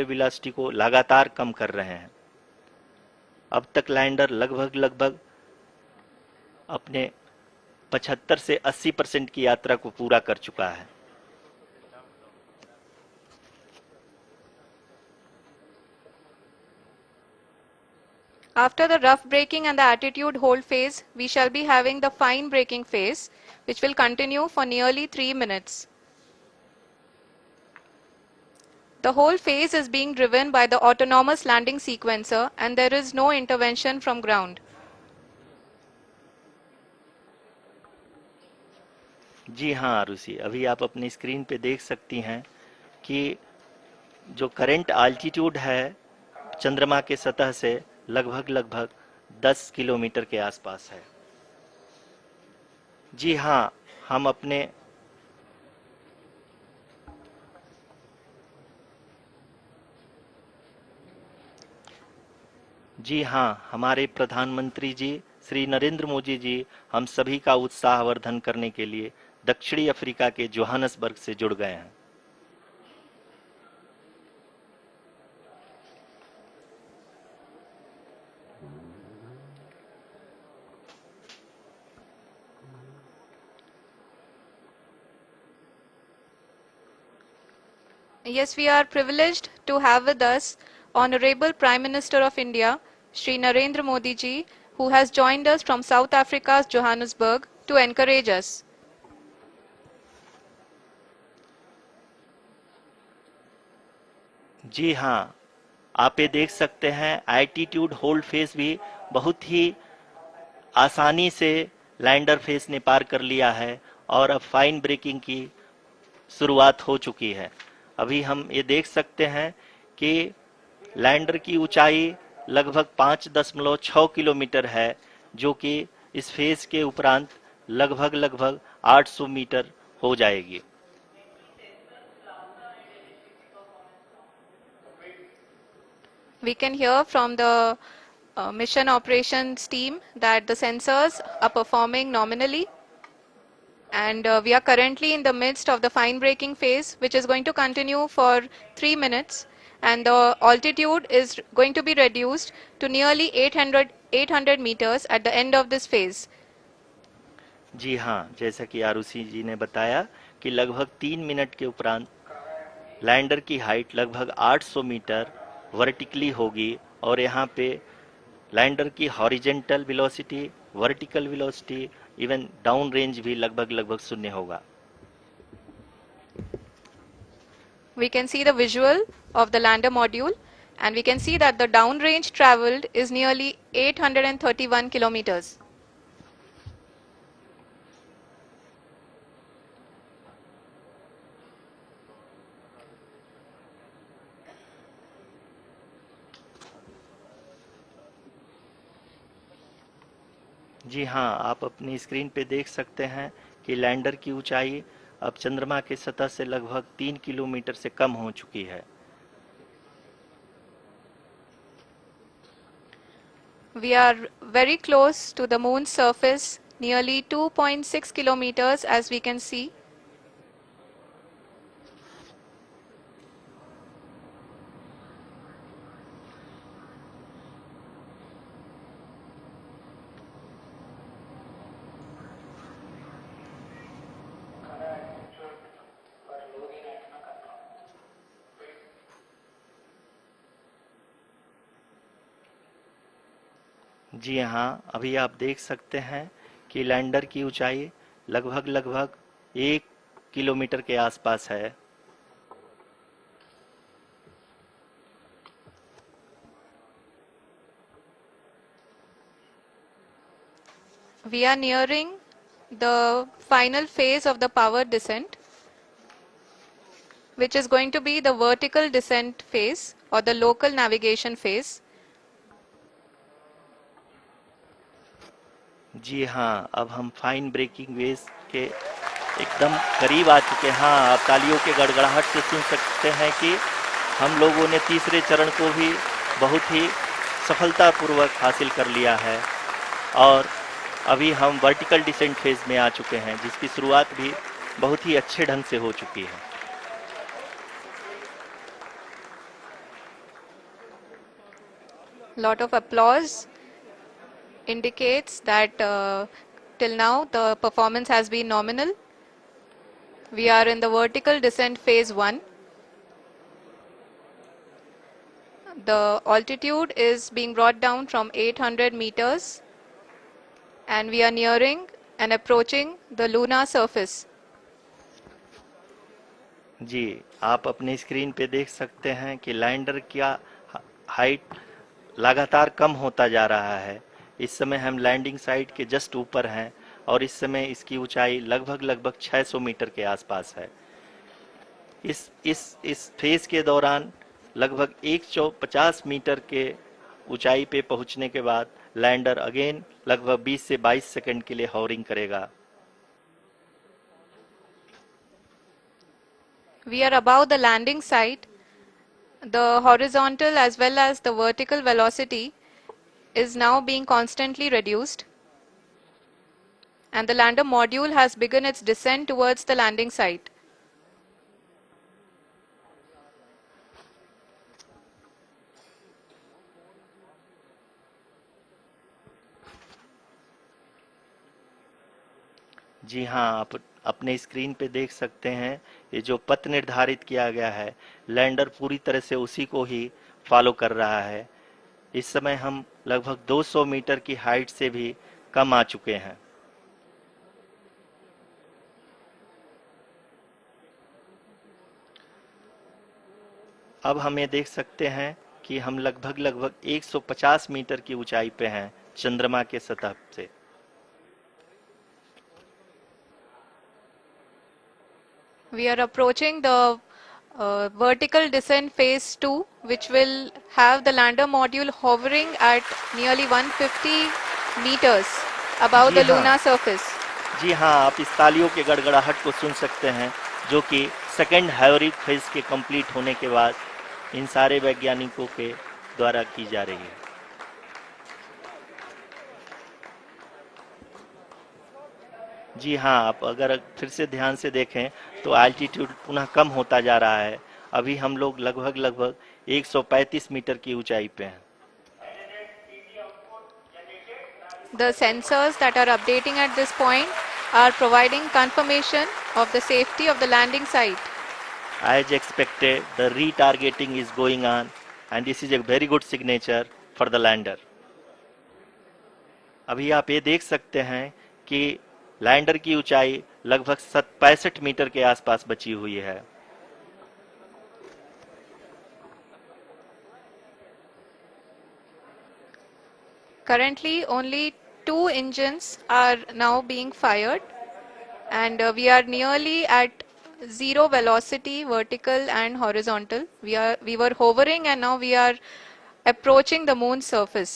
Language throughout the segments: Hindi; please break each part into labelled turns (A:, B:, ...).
A: वेलोसिटी को लगातार कम कर रहे हैं। अब तक लैंडर लगभग अपने 75 से 80% की यात्रा को पूरा कर चुका है।
B: After the rough braking and the attitude hold phase, we shall be having the fine braking phase, which will continue for nearly 3 minutes. The whole phase is being driven by the autonomous landing sequencer and there is no intervention from ground.
A: जी हाँ आरुषि, अभी आप अपनी स्क्रीन पे देख सकती हैं कि जो करंट आल्टीट्यूड है चंद्रमा के सतह से लगभग 10 किलोमीटर के आसपास है। जी हाँ, हम अपने जी हाँ, हमारे प्रधानमंत्री जी श्री नरेंद्र मोदी जी हम सभी का उत्साहवर्धन करने के लिए दक्षिणी अफ्रीका के जोहानसबर्ग से जुड़ गए हैं।
B: Yes, we are privileged to have with us Honorable Prime Minister of India, Shri Narendra Modi ji, who has joined us from South Africa's Johannesburg to encourage us.
A: जी हाँ, आप ये देख सकते हैं एल्टीट्यूड होल्ड फेस भी बहुत ही आसानी से लैंडर फेस ने पार कर लिया है और अब फाइन ब्रेकिंग की शुरुआत हो चुकी है। अभी हम ये देख सकते हैं कि लैंडर की ऊंचाई लगभग 5.6 किलोमीटर है, जो कि इस फेज के उपरांत लगभग 800 मीटर हो जाएगी।
B: We can hear from the mission operations team that the sensors are performing nominally. And we are currently in the midst of the fine braking phase, which is going to continue for 3 minutes. And the altitude is going to be reduced to nearly 800 meters at the end of this phase.
A: जी हाँ, जैसा कि आरुषि जी ने बताया कि लगभग 3 मिनट के उपरांत लैंडर की हाइट लगभग 800 मीटर वर्टिकली होगी और यहाँ पे लैंडर की horizontal velocity, vertical velocity, even down range भी लगभग शून्य होगा।
B: We can see the visual of the lander module and we can see that the downrange traveled is nearly 831 kilometers.
A: जी हाँ, आप अपनी स्क्रीन पे देख सकते हैं कि लैंडर की ऊंचाई अब चंद्रमा के सतह से लगभग 3 किलोमीटर से कम हो चुकी है।
B: We are very close to the moon's surface, nearly 2.6 kilometers as we can see.
A: जी हाँ, अभी आप देख सकते हैं कि लैंडर की ऊंचाई लगभग 1 किलोमीटर के आसपास है।
B: We are nearing the final phase of the power descent, which is going to be the vertical descent phase or the local navigation phase.
A: जी हाँ, अब हम फाइन ब्रेकिंग वेव के एकदम करीब आ चुके हैं। हाँ, आप तालियों के गड़गड़ाहट से सुन सकते हैं कि हम लोगों ने तीसरे चरण को भी बहुत ही सफलतापूर्वक हासिल कर लिया है और अभी हम वर्टिकल डिसेंट फेज में आ चुके हैं, जिसकी शुरुआत भी बहुत ही अच्छे ढंग से हो चुकी है।
B: Lot of applause indicates that till now the performance has been nominal. We are in the vertical descent phase 1. The altitude is being brought down from 800 meters and we are nearing and approaching the lunar surface.
A: जी, आप अपने स्क्रीन पे देख सकते हैं कि लैंडर का हाइट लगातार कम होता जा रहा है। इस समय हम लैंडिंग साइट के जस्ट ऊपर हैं और इस समय इसकी ऊंचाई लगभग 600 मीटर के आसपास है। इस फेज के दौरान लगभग 150 मीटर के ऊंचाई पे पहुंचने के बाद लैंडर अगेन लगभग 20 से 22 सेकंड के लिए हॉवरिंग करेगा।
B: We are above the landing site. The horizontal as well as the vertical velocity is now being constantly reduced. And the lander module has begun its descent towards the landing site.
A: जी हाँ, आप अपने स्क्रीन पे देख सकते हैं ये जो पथ निर्धारित किया गया है, लैंडर पूरी तरह से उसी को ही फॉलो कर रहा है। इस समय हम लगभग 200 मीटर की हाइट से भी कम आ चुके हैं। अब हम ये देख सकते हैं कि हम लगभग 150 मीटर की ऊंचाई पे हैं चंद्रमा के सतह से।
B: We are approaching the vertical descent phase 2, which will have the lander module hovering at nearly 150 meters above the lunar surface.
A: जी हाँ, आप इस तालियों के गड़गड़ाहट को सुन सकते हैं जो कि सेकेंड हाइवरिक फेज के कंप्लीट होने के बाद इन सारे वैज्ञानिकों के द्वारा की जा रही है। जी हाँ, आप अगर फिर से ध्यान से देखें तो एल्टीट्यूड पुनः कम होता जा रहा है। अभी हम लोग लगभग 135 मीटर की ऊंचाई पे हैं।
B: The sensors that are updating at this point are providing confirmation of the safety of the landing site.
A: As expected, the retargeting is going on and this is a very good signature for the lander. अभी आप ये देख सकते हैं कि लैंडर की ऊंचाई लगभग 65 मीटर के आसपास बची हुई है।
B: Currently, only 2 engines are now being fired, and we are nearly at zero velocity, vertical and horizontal. We were hovering, and now we are approaching the moon's surface.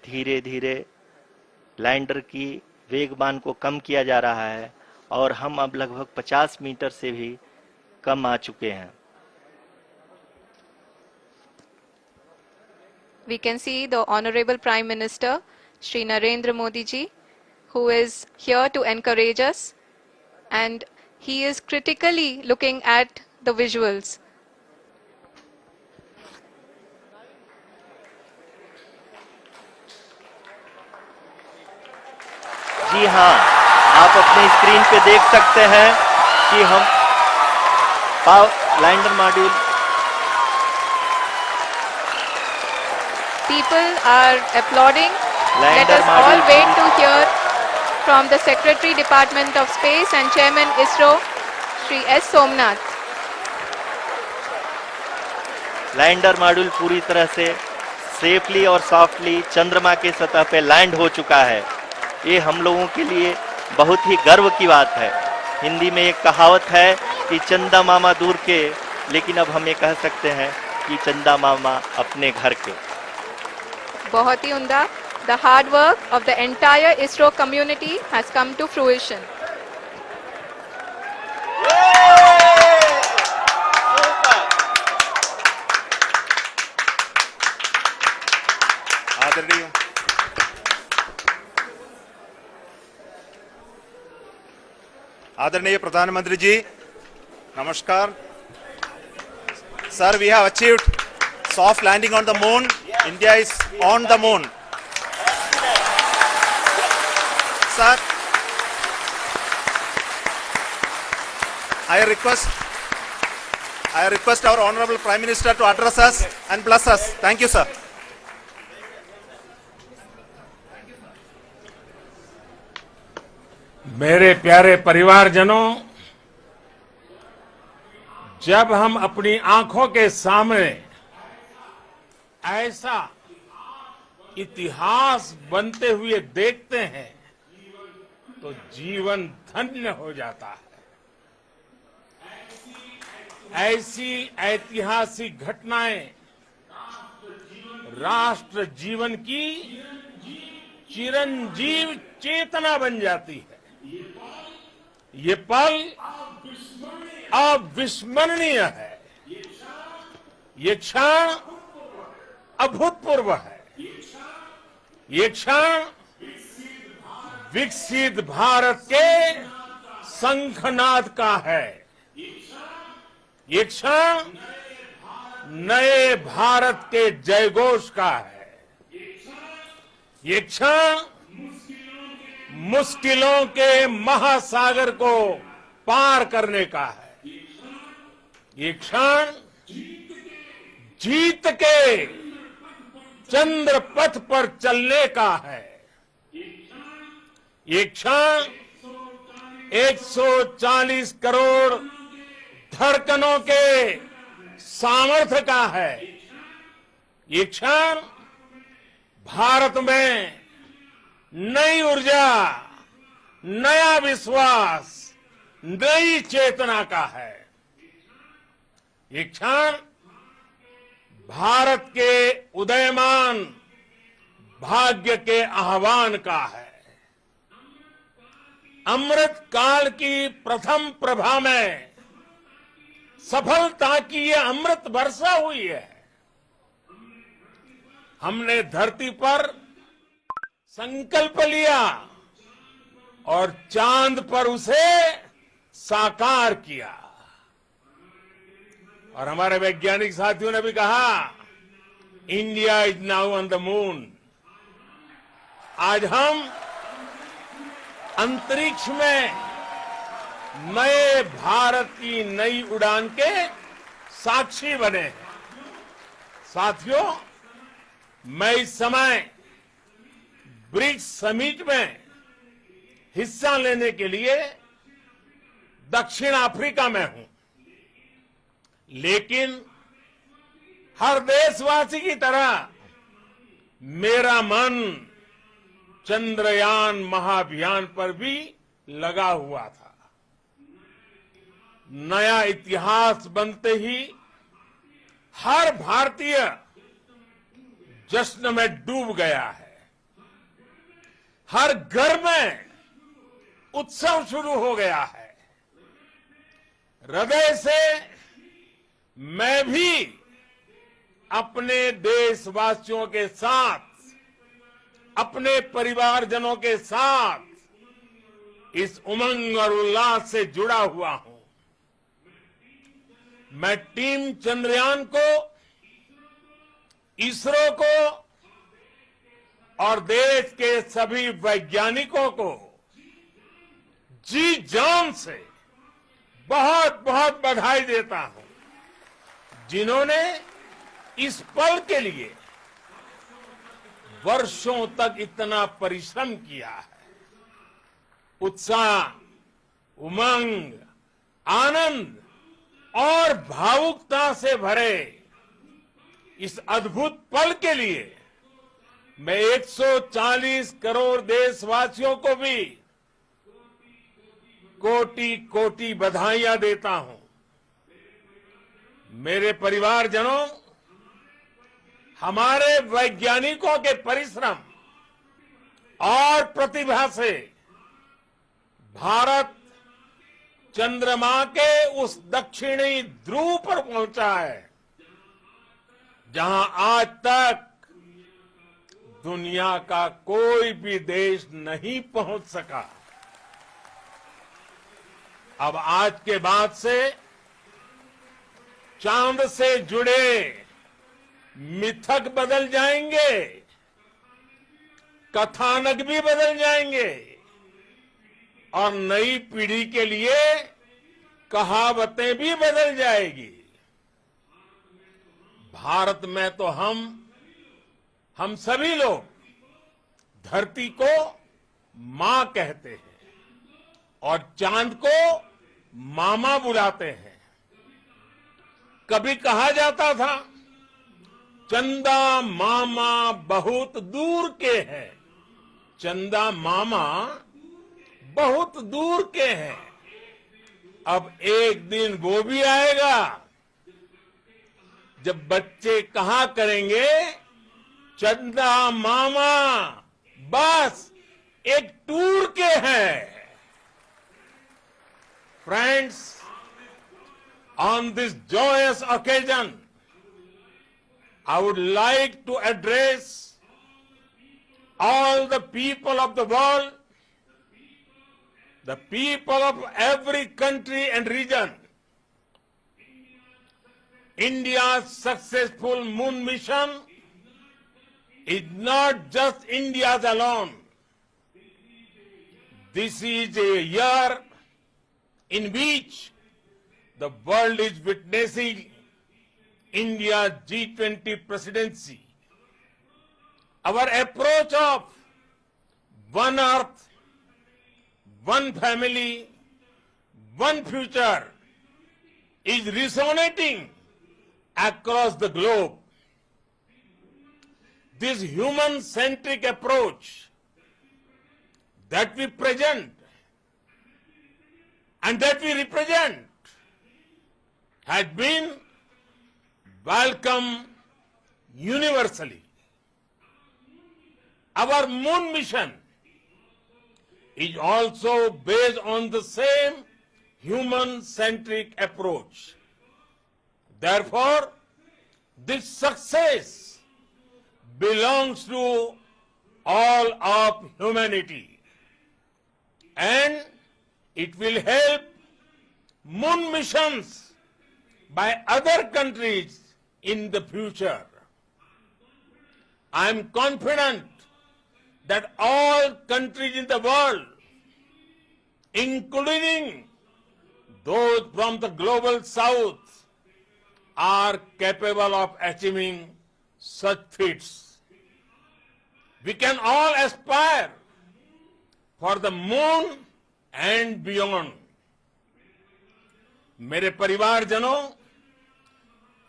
A: धीरे धीरे लैंडर की वेगमान को कम किया जा रहा है और हम अब लगभग 50 मीटर से भी कम आ चुके हैं।
B: We can see the Honorable Prime Minister, Shri Narendra Modi ji, who is here to encourage us, and he is critically looking at the visuals.
A: जी हाँ, आप अपने स्क्रीन पे देख सकते हैं कि हम lander module
B: People are applauding. Let us all wait to hear from the Secretary Department of Space and Chairman ISRO, Shri S. Somnath.
A: Lander module पूरी तरह से सेफली और सॉफ्टली चंद्रमा के सतह पे लैंड हो चुका है। ये हम लोगों के लिए बहुत ही गर्व की बात है। हिंदी में एक कहावत है कि चंदा मामा दूर के, लेकिन अब हम ये कह सकते हैं कि चंदा मामा अपने घर के।
B: बहुत ही उम्दा. The hard work of the entire ISRO community has come to fruition.
C: आदरणीय प्रधानमंत्री जी, नमस्कार. Sir, we have achieved soft landing on the moon. India is on the moon. Sir, I request our Honorable Prime Minister to address us and bless us. Thank you, sir.
D: मेरे प्यारे परिवारजनों, जब हम अपनी आंखों के सामने ऐसा इतिहास बनते हुए देखते हैं तो जीवन धन्य हो जाता है। ऐसी ऐतिहासिक घटनाएं राष्ट्र जीवन की चिरंजीव चेतना बन जाती है। ये पल अविस्मरणीय है। ये क्षण अभूतपूर्व है। ये क्षण विकसित भारत के शंखनाद का है। ये क्षण नए भारत के जयघोष का है। ये क्षण मुश्किलों के महासागर को पार करने का है। ये क्षण जीत के चंद्र पथ पर चलने का है। ये क्षण 140 करोड़ धड़कनों के सामर्थ्य का है। ये क्षण भारत में नई ऊर्जा, नया विश्वास, नई चेतना का है। ये क्षण भारत के उदयमान भाग्य के आह्वान का है। अमृत काल की प्रथम प्रभा में सफलता की ये अमृत वर्षा हुई है। हमने धरती पर संकल्प लिया और चांद पर उसे साकार किया। और हमारे वैज्ञानिक साथियों ने भी कहा, India is now on the moon. आज हम अंतरिक्ष में नए भारत की नई उड़ान के साक्षी बने हैं। साथियों, मैं इस समय ब्रिक्स समिट में हिस्सा लेने के लिए दक्षिण अफ्रीका में हूं, लेकिन हर देशवासी की तरह मेरा मन चंद्रयान महाअभियान पर भी लगा हुआ था। नया इतिहास बनते ही हर भारतीय जश्न में डूब गया है। हर घर में उत्सव शुरू हो गया है। हृदय से मैं भी अपने देशवासियों के साथ, अपने परिवारजनों के साथ इस उमंग और उल्लास से जुड़ा हुआ हूं। मैं टीम चंद्रयान को, इसरो को और देश के सभी वैज्ञानिकों को जी जान से बहुत बहुत बधाई देता हूं, जिन्होंने इस पल के लिए वर्षों तक इतना परिश्रम किया है। उत्साह, उमंग, आनंद और भावुकता से भरे इस अद्भुत पल के लिए मैं 140 करोड़ देशवासियों को भी कोटि कोटि बधाइयां देता हूं। मेरे परिवारजनों, हमारे वैज्ञानिकों के परिश्रम और प्रतिभा से भारत चंद्रमा के उस दक्षिणी ध्रुव पर पहुंचा है, जहां आज तक दुनिया का कोई भी देश नहीं पहुंच सका। अब आज के बाद से चांद से जुड़े मिथक बदल जाएंगे, कथानक भी बदल जाएंगे और नई पीढ़ी के लिए कहावतें भी बदल जाएगी। भारत में तो हम सभी लोग धरती को मां कहते हैं और चांद को मामा बुलाते हैं। कभी कहा जाता था चंदा मामा बहुत दूर के हैं, चंदा मामा बहुत दूर के हैं। अब एक दिन वो भी आएगा जब बच्चे कहा करेंगे चंदा मामा बस एक टूर के हैं। Friends, on this joyous occasion, I would like to address all the people of the world, the people of every country and region. India's successful moon mission is not just India's alone. This is a year in which the world is witnessing India's G20 presidency. Our approach of one earth, one family, one future is resonating across the globe. This human-centric approach that we present and that we represent has been welcomed universally. Our moon mission is also based on the same human-centric approach. Therefore, this success belongs to all of humanity, and it will help moon missions by other countries in the future. I am confident that all countries in the world, including those from the global south, are capable of achieving such feats. We can all aspire for the moon and beyond. मेरे परिवारजनों,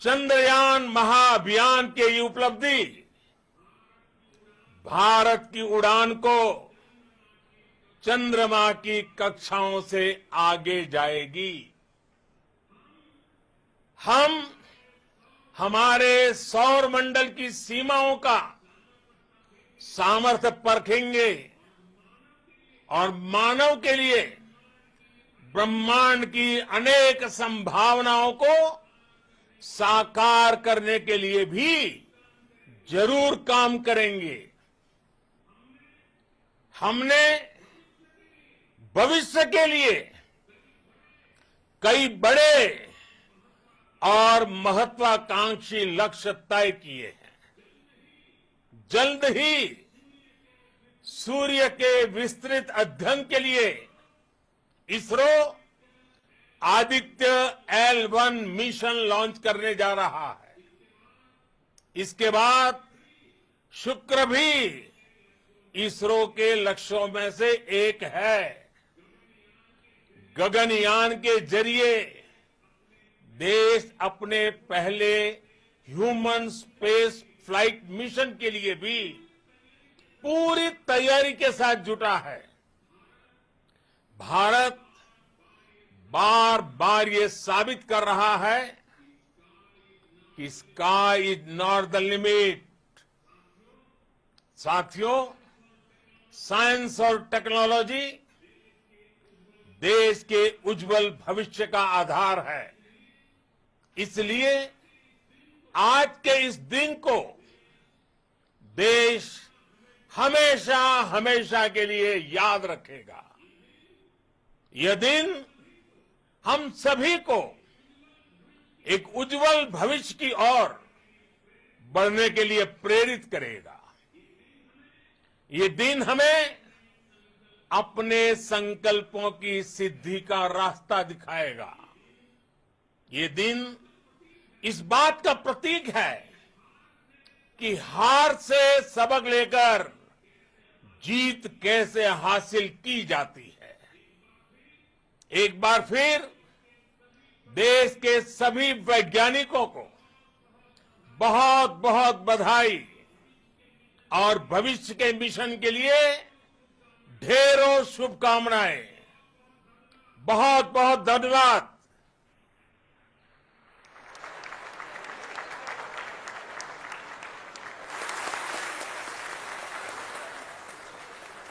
D: चंद्रयान महाअभियान की ये उपलब्धि भारत की उड़ान को चंद्रमा की कक्षाओं से आगे जाएगी। हम हमारे सौर मंडल की सीमाओं का सामर्थ्य परखेंगे और मानव के लिए ब्रह्मांड की अनेक संभावनाओं को साकार करने के लिए भी जरूर काम करेंगे। हमने भविष्य के लिए कई बड़े और महत्वाकांक्षी लक्ष्य तय किए हैं। जल्द ही सूर्य के विस्तृत अध्ययन के लिए ISRO Aditya L1 mission launch करने जा रहा है। इसके बाद शुक्र भी इसरो के लक्ष्यों में से एक है। गगनयान के जरिए देश अपने पहले ह्यूमन स्पेस फ्लाइट मिशन के लिए भी पूरी तैयारी के साथ जुटा है। भारत बार बार ये साबित कर रहा है कि sky is not the limit. साथियों, साइंस और टेक्नोलॉजी देश के उज्जवल भविष्य का आधार है। इसलिए आज के इस दिन को देश हमेशा हमेशा के लिए याद रखेगा। यह दिन हम सभी को एक उज्जवल भविष्य की ओर बढ़ने के लिए प्रेरित करेगा। ये दिन हमें अपने संकल्पों की सिद्धि का रास्ता दिखाएगा। ये दिन इस बात का प्रतीक है कि हार से सबक लेकर जीत कैसे हासिल की जाती है। एक बार फिर देश के सभी वैज्ञानिकों को बहुत बहुत बधाई और भविष्य के मिशन के लिए ढेरों शुभकामनाएं। बहुत बहुत धन्यवाद।